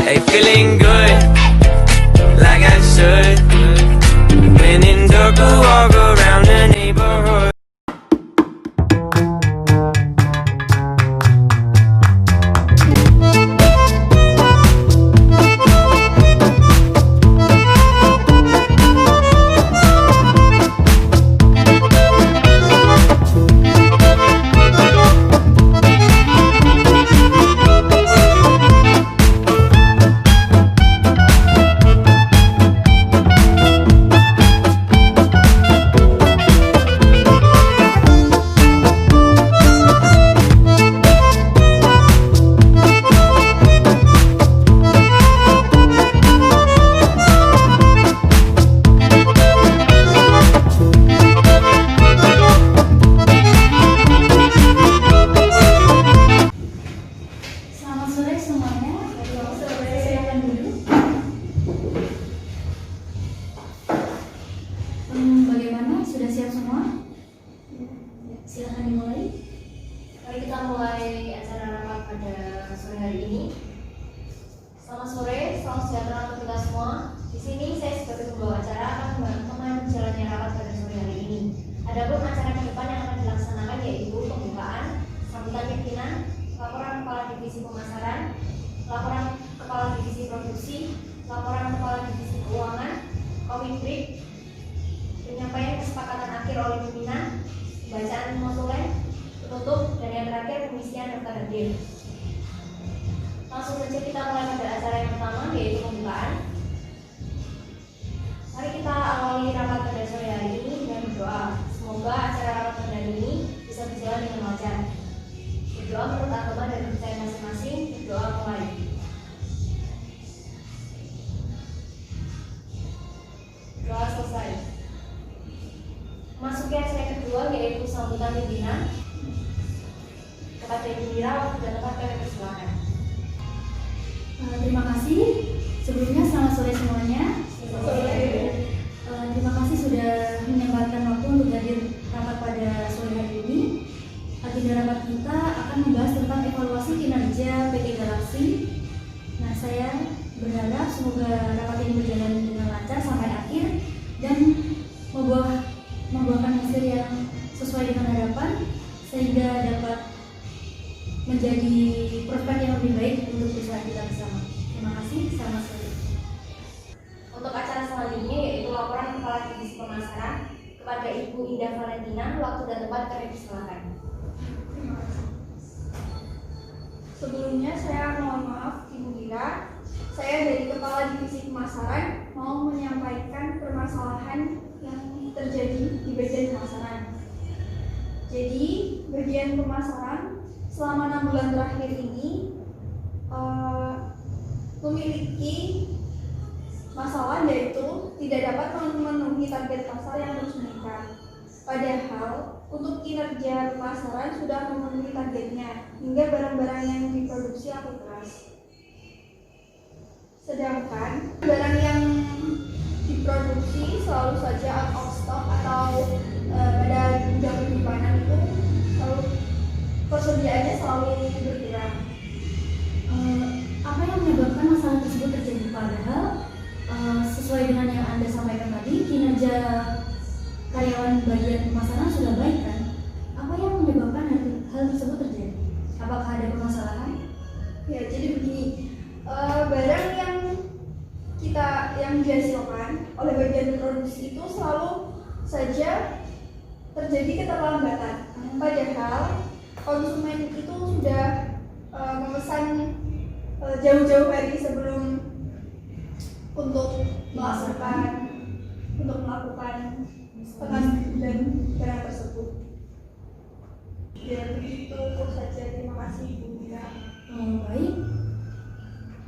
Hey, feeling good, like I should. When in dark, I walk around the neighborhood. Bagaimana? Sudah siap semua? Silakan dimulai. Mari kita mulai acara rapat pada sore hari ini. Selamat sore, salam sejahtera untuk kita semua. Di sini saya sebagai pembawa acara akan memandu jalannya rapat pada sore hari ini. Adapun acara ke depan yang akan dilaksanakan yaitu pembukaan, sambutan pimpinan, laporan kepala divisi pemasaran, laporan kepala divisi produksi, laporan kepala divisi keuangan, komit brief, penyampaian kesepakatan akhir oleh pimpinan, bacaan notulen, penutup, dan yang terakhir pengisian daftar hadir. Langsung saja kita mulai pada acara yang pertama yaitu pembukaan. Mari kita awali rapat pada sore hari ini dengan berdoa. Semoga acara rapat pada hari ini bisa berjalan dengan lancar. Berdoa menurut agama dan kepercayaan masing-masing. Berdoa mulai. Doa selesai. Memasuki acara kedua yaitu sambutan pimpinan. Kepada Ibu Mira, waktu dan tempat kami persilakan. Terima kasih. Sebelumnya selamat sore semuanya. Terima kasih sudah menyempatkan waktu untuk hadir rapat pada sore hari ini. Agenda rapat kita akan membahas tentang evaluasi kinerja PT Galaxy. Nah, saya berharap semoga rapat ini berjalan dengan lancar sampai akhir dan membuahkan hasil yang sesuai dengan harapan sehingga dapat menjadi prospek yang lebih baik untuk perusahaan kita bersama. Terima kasih, selamat sore. Untuk acara selanjutnya yaitu laporan kepala divisi pemasaran kepada Ibu Indah Valentina, waktu dan tempat kami persilakan. Sebelumnya saya mohon maaf Ibu Mira, saya dari Kepala Divisi Pemasaran mau menyampaikan permasalahan yang terjadi di bagian pemasaran. Jadi bagian pemasaran selama 6 bulan terakhir ini memiliki masalah yaitu tidak dapat memenuhi target pasar yang terus meningkat. Padahal untuk kinerja pemasaran sudah memenuhi targetnya hingga barang-barang yang diproduksi laku keras. Sedangkan barang yang diproduksi selalu saja out of stock atau pada gudang penyimpanan itu selalu persediaannya selalu berkurang. Apa yang menyebabkan masalah tersebut terjadi? Padahal sesuai dengan yang Anda sampaikan tadi, kinerja karyawan bagian pemasaran sudah baik kan? Apa yang menyebabkan hal tersebut terjadi? Apakah ada permasalahan? Ya, jadi begini, barang yang dihasilkan oleh bagian produksi itu selalu saja terjadi keterlambatan. Padahal konsumen itu sudah memesan jauh-jauh hari sebelum untuk melakukan pengambilan barang tersebut. Ya begitu saja, terima kasih Ibu Mira. Baik,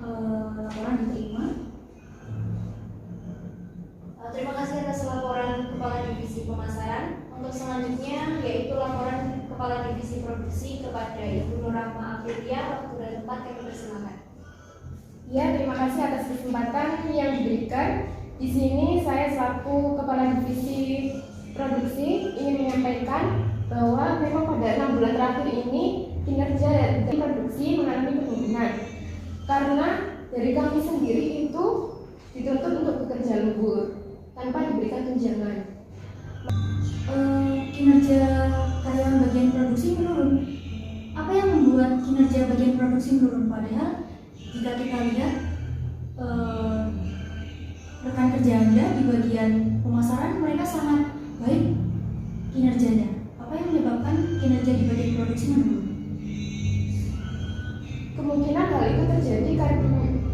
laporan diterima. Terima kasih atas laporan Kepala Divisi Pemasaran. Untuk selanjutnya yaitu laporan Kepala Divisi Produksi kepada Ibu Nurrahma Aprilia, waktu dan tempat kami persilakan. Ya, terima kasih atas kesempatan yang diberikan. Di sini saya selaku Kepala Divisi Produksi ingin menyampaikan bahwa memang pada 6 bulan terakhir ini kinerja dari produksi mengalami penurunan karena dari kami sendiri itu dituntut untuk bekerja lembur tanpa diberikan tunjangan. Kinerja karyawan bagian produksi menurun. Apa yang membuat kinerja bagian produksi menurun? Padahal jika kita lihat rekan kerja Anda di bagian pemasaran, mereka sangat baik kinerjanya. Apa yang menyebabkan kinerja di bagian produksi menurun? Kemungkinan hal itu terjadi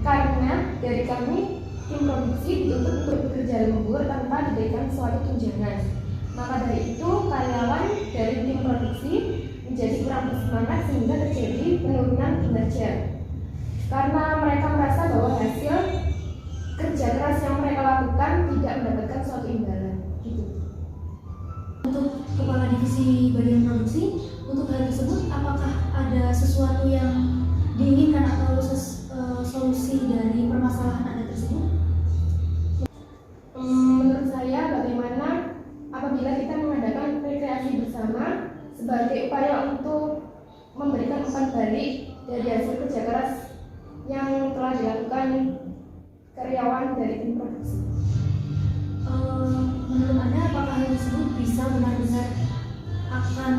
karena dari kami tim produksi dituntut untuk bekerja lembur tanpa diberikan suatu tunjangan. Maka dari itu karyawan dari tim produksi menjadi kurang bersemangat sehingga terjadi penurunan kinerja. Karena mereka merasa bahwa hasil kerja keras yang mereka lakukan tidak mendapatkan suatu imbalan. Gitu. Untuk kepala divisi bagian produksi, untuk hal tersebut apakah ada sesuatu yang diinginkan atau solusi dari permasalahan Anda tersebut? Menurut saya, bagaimana apabila kita mengadakan rekreasi bersama sebagai upaya untuk memberikan umpan balik dari hasil kerja keras yang telah dilakukan karyawan dari tim produksi. Menurut Anda, apakah hal tersebut bisa benar-benar akan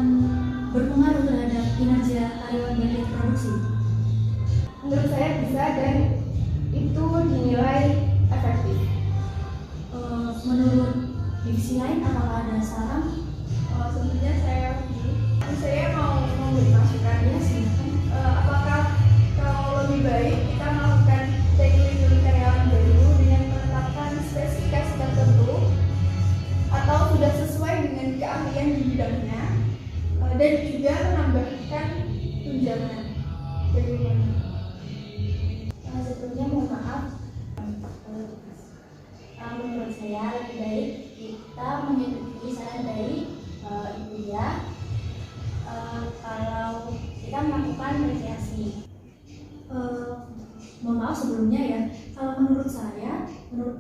berpengaruh terhadap kinerja karyawan bagian produksi? Menurut saya bisa dan itu dinilai efektif. Menurut divisi lain, apakah ada saran? Sebenarnya saya mau memberi masukan Ya, silakan. apakah kalau lebih baik kita melakukan checklist dari karyawan baru dengan menetapkan spesifikasi tertentu atau sudah sesuai dengan keahlian di bidangnya dan juga menambahkan tunjangan. Bagaimana? Sebelumnya mohon maaf. Menurut saya lebih baik kita menyetujui saran dari Ibu Dia kalau kita melakukan rekreasi. Mohon maaf sebelumnya ya, kalau menurut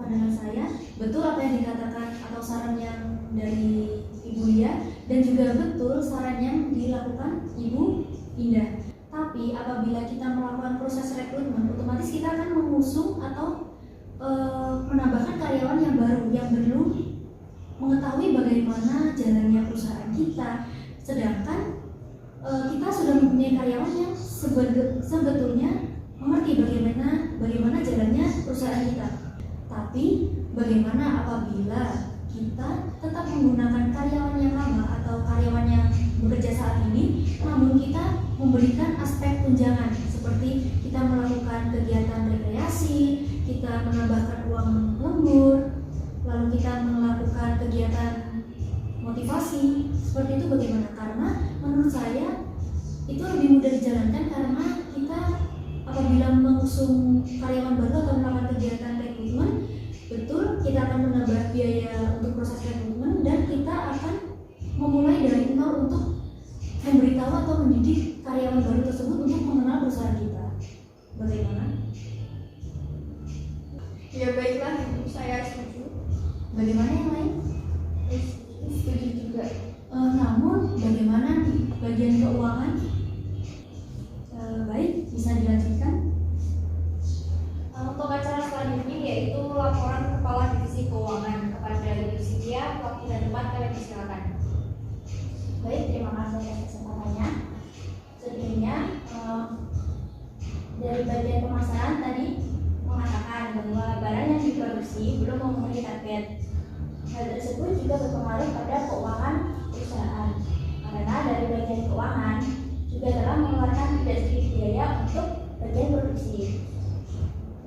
pandangan saya, betul apa yang dikatakan atau saran yang dari Ibu Dia dan juga betul saran yang dilakukan Ibu Indah. Tapi apabila kita melakukan proses rekrutmen, otomatis kita akan mengusung atau menambahkan karyawan yang baru yang belum mengetahui bagaimana jalannya perusahaan kita. Sedangkan kita sudah mempunyai karyawan yang sebetulnya mengerti bagaimana jalannya perusahaan kita. Tapi bagaimana apabila kita tetap menggunakan karyawan yang lama atau karyawan yang bekerja saat ini, namun kita memberikan aspek tunjangan seperti kita melakukan kegiatan rekreasi, kita menambahkan uang lembur, lalu kita melakukan kegiatan motivasi. Seperti itu bagaimana? Karena menurut saya itu lebih mudah dijalankan karena kita apabila mengusung karyawan baru atau melakukan kegiatan rekrutmen, betul kita akan menambah biaya untuk proses rekrutmen dan kita akan memulai dari nol untuk memberitahu atau mendidik karyawan baru tersebut untuk mengenal perusahaan kita. Bagaimana? Ya baiklah, Ibu, saya setuju. Bagaimana yang lain? Setuju juga. Namun bagaimana di bagian keuangan? Baik, bisa dilanjutkan. Untuk acara selanjutnya yaitu laporan Kepala Divisi Keuangan kepada Divisi Dia. Waktu dan tempat kalian persilakan. Baik, terima kasih atas kesempatannya. Sebelumnya dari bagian pemasaran tadi mengatakan bahwa barang yang diproduksi belum memenuhi target. Hal tersebut juga berpengaruh pada keuangan perusahaan karena dari bagian keuangan juga telah mengeluarkan tidak sedikit biaya untuk bagian produksi.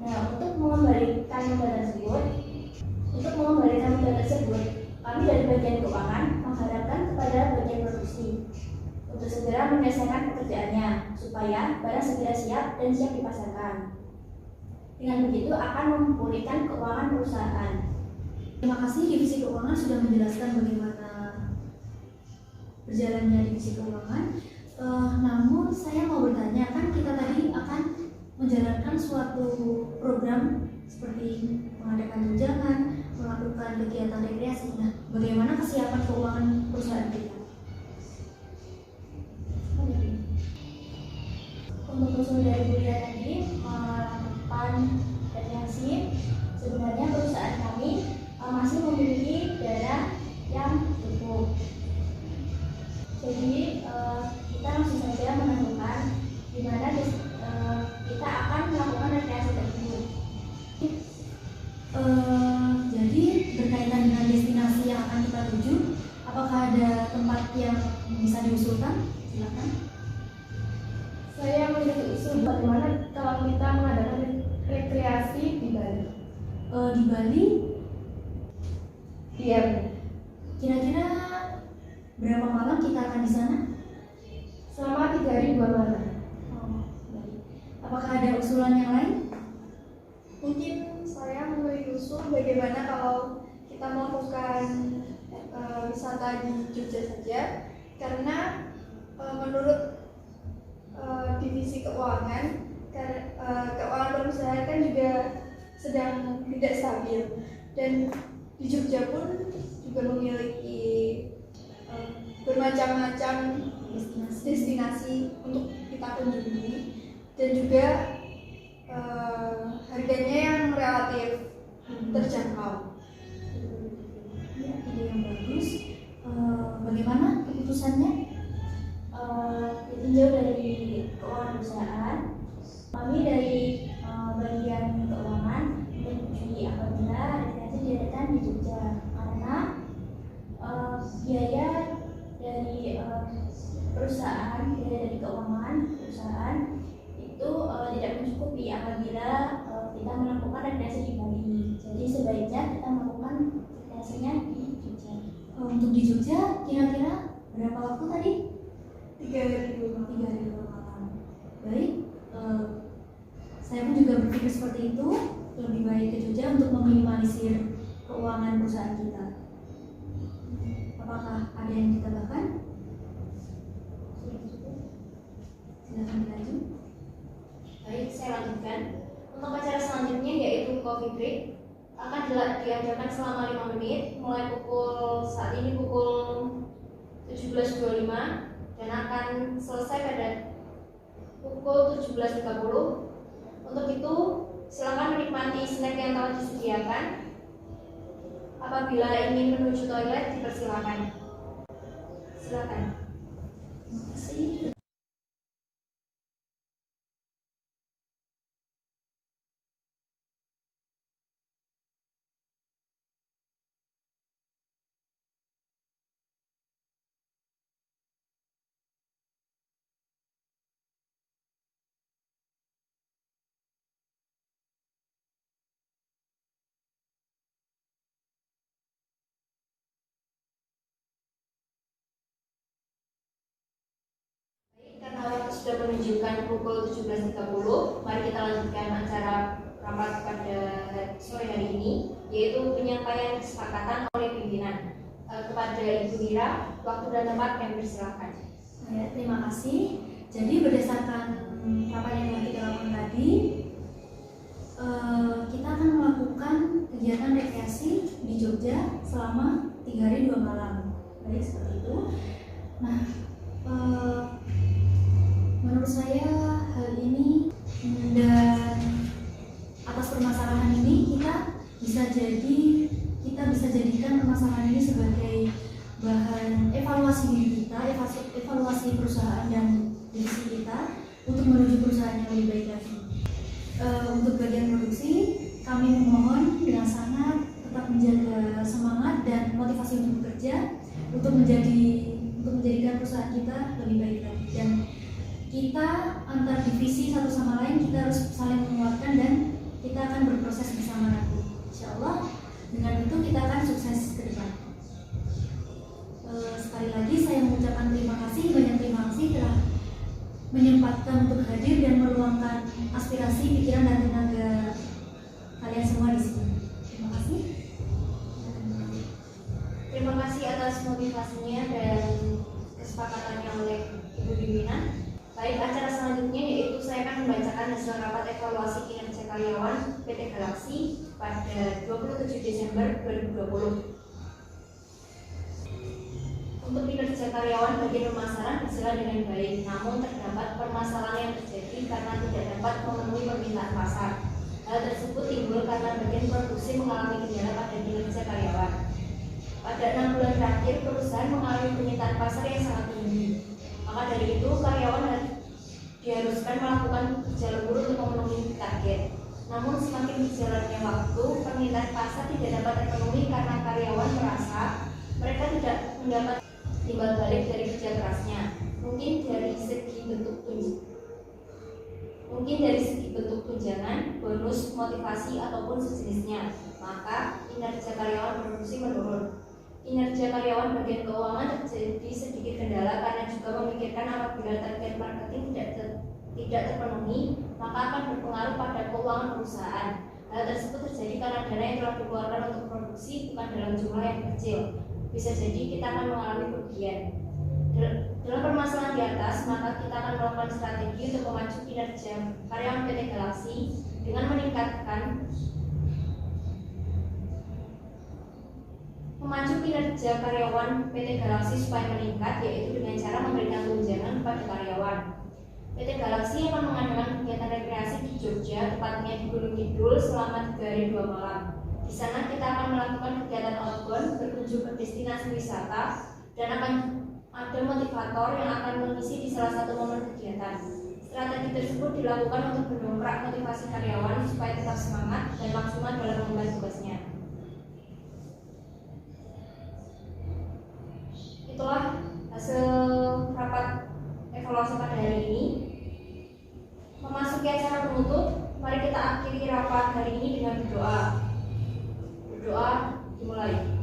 Nah, untuk mengembalikan modal tersebut, kami dari bagian keuangan mengharapkan kepada bagian produksi untuk segera menyelesaikan pekerjaannya supaya barang segera siap dan siap dipasarkan. Dengan begitu akan memulihkan keuangan perusahaan. Terima kasih Divisi Keuangan sudah menjelaskan bagaimana berjalannya Divisi Keuangan. Namun saya mau bertanya, kan kita tadi akan menjalankan suatu program seperti mengadakan tunjangan, melakukan kegiatan rekreasi. Nah, bagaimana kesiapan keuangan perusahaan kita? Untuk usul dari Bu Lia tadi, melakukan rekreasi, sebenarnya perusahaan kami masih memiliki dana yang cukup. Jadi kita langsung saja menentukan di mana kita akan melakukan rekreasi tersebut. Jadi berkaitan dengan destinasi yang akan kita tuju, apakah ada tempat yang bisa diusulkan? Silakan. Saya memiliki usul bagaimana kalau kita mengadakan rekreasi di Bali. Di Bali, Iya. kira-kira berapa malam kita akan di sana? Selama 3 hari 2 malam. Baik. Apakah ada usulan yang lain? Mungkin saya memiliki usul bagaimana kalau kita melakukan wisata di Jogja saja, karena menurut divisi keuangan perusahaan kan juga sedang tidak stabil, dan di Jogja pun juga memiliki bermacam-macam destinasi untuk kita kunjungi, dan juga harganya yang relatif terjangkau. Ya, ide yang bagus. Bagaimana keputusannya? Ditinjau dari keuangan perusahaan. Kami dari bagian keuangan menyetujui apabila rekreasi diadakan di Jogja, karena biaya dari perusahaan, biaya dari keuangan perusahaan itu tidak mencukupi apabila kita melakukan rekreasi di Bali. Jadi sebaiknya kita melakukan rekreasinya di Jogja. Untuk di Jogja kira-kira berapa waktu tadi? 3 hari 2 malam. 3 hari 2 malam. Baik, saya pun juga berpikir seperti itu. Lebih baik ke Jogja untuk meminimalisir keuangan perusahaan kita. Apakah ada yang ditambahkan? Silakan dilanjut. Baik, saya lanjutkan. Untuk acara selanjutnya yaitu coffee break akan diadakan selama 5 menit mulai saat ini pukul 17.25 dan akan selesai pada pukul 17.30. Untuk itu silakan menikmati snack yang telah disediakan. Apabila ingin menuju toilet dipersilakan. Silakan. Terima kasih. Karena waktu sudah menunjukkan pukul 17.30, mari kita lanjutkan acara rapat pada sore hari ini, yaitu penyampaian kesepakatan oleh pimpinan. Kepada Ibu Mira, waktu dan tempat kami persilakan. Ya, terima kasih. Jadi berdasarkan rapat yang telah kita lakukan tadi, kita akan melakukan kegiatan rekreasi di Jogja selama 3 hari 2 malam. Baik, seperti itu. Nah, menurut saya hal ini dan atas permasalahan ini kita bisa jadikan permasalahan ini sebagai bahan evaluasi diri kita, evaluasi perusahaan dan divisi kita untuk menuju perusahaan yang lebih baik lagi. Untuk bagian produksi, kami memohon dengan sangat tetap menjaga semangat dan motivasi untuk bekerja untuk menjadikan perusahaan kita lebih baik lagi, dan kita antar divisi satu sama lain kita harus saling menguatkan dan kita akan berproses bersama nanti. Insya Allah dengan itu kita akan sukses ke depan. Sekali lagi saya mengucapkan banyak terima kasih telah menyempatkan untuk hadir dan meluangkan aspirasi, pikiran dan tenaga kalian semua di sini. Terima kasih. Terima kasih atas motivasinya dan kesepakatannya oleh Ibu pimpinan. Baik, acara selanjutnya yaitu saya akan membacakan hasil rapat evaluasi kinerja karyawan PT Galaxy pada 27 Desember 2020. Untuk kinerja karyawan bagian pemasaran berjalan dengan baik, namun terdapat permasalahan yang terjadi karena tidak dapat memenuhi permintaan pasar. Hal tersebut timbul karena bagian produksi mengalami kendala pada kinerja karyawan. Pada 6 bulan terakhir, perusahaan mengalami permintaan pasar yang sangat tinggi. Maka dari itu, karyawan diharuskan melakukan kerja lembur untuk memenuhi target. Namun semakin berjalannya waktu, permintaan pasar tidak dapat terpenuhi karena karyawan merasa mereka tidak mendapat timbal balik dari kerja kerasnya. Mungkin dari segi bentuk tunjangan, bonus, motivasi, ataupun sejenisnya, maka kinerja karyawan produksi menurun. Kinerja karyawan bagian keuangan terjadi sedikit kendala karena juga memikirkan apabila target marketing tidak terpenuhi, maka akan berpengaruh pada keuangan perusahaan. Hal tersebut terjadi karena dana yang telah dikeluarkan untuk produksi bukan dalam jumlah yang kecil. Bisa jadi kita akan mengalami kerugian. Dalam permasalahan di atas, maka kita akan melakukan strategi untuk memacu kinerja karyawan PT Galaxy dengan memacu kinerja karyawan PT Galaxy supaya meningkat, yaitu dengan cara memberikan tunjangan kepada karyawan. PT Galaxy akan mengadakan kegiatan rekreasi di Jogja, tepatnya di Gunung Kidul, selama 3 hari 2 malam. Di sana kita akan melakukan kegiatan outbound, berkunjung ke destinasi wisata, dan akan ada motivator yang akan mengisi di salah satu momen kegiatan. Strategi tersebut dilakukan untuk mendongkrak motivasi karyawan supaya tetap semangat dan maksimal dalam mengemban tugasnya. Itulah hasil rapat evaluasi pada hari ini. Memasuki acara penutup, mari kita akhiri rapat hari ini dengan berdoa. Berdoa dimulai.